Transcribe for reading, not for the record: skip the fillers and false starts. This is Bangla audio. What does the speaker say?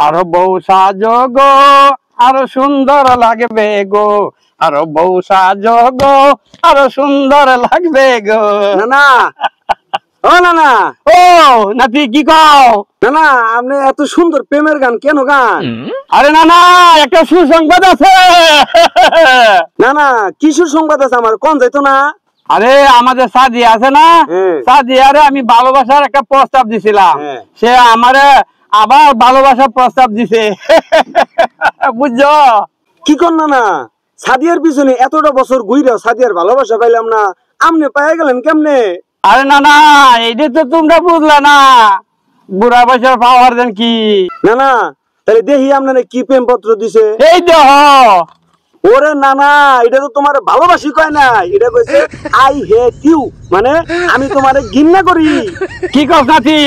আরো বউ সাজো গো আরো সুন্দর লাগবে গো, আরো বউ সাজো গো আরো সুন্দর লাগবে গো। না না ও না না ও নাতি কি কও? না না আপনি এত সুন্দর প্রেমের গান কেন গান? আরে না না একটা সুসংবাদ আছে। না না কিশোর সংবাদ আছে আমার কোন যাইতো না? আরে আমাদের সাদিয়া আছে না, সাদিয়ারে আমি ভালোবাসার একটা প্রস্তাব দিছিলাম, সে আমারে আবার ভালোবাসার প্রস্তাব দিছে। বুঝছো? কি কর না না সাদিয়ার পিছনে এতটা বছর ঘুইরাও সাদিয়ার ভালোবাসা পাইলাম না, আমনে পাইয়া গেলেন কেমনে? আরে না না এইটা তো তোমরা বুঝলা না, বুড়া বয়সের পাওয়ার দেন কি। না না তাহলে দেখি আপনারা কি প্রেম পত্র দিছে। এই দেহ। ওরে না না এটা তো তোমার ভালোবাসি কয় না, এটা কইছে আই হেট ইউ, মানে আমি তোমারে ঘৃণা করি। কি কস নাতি?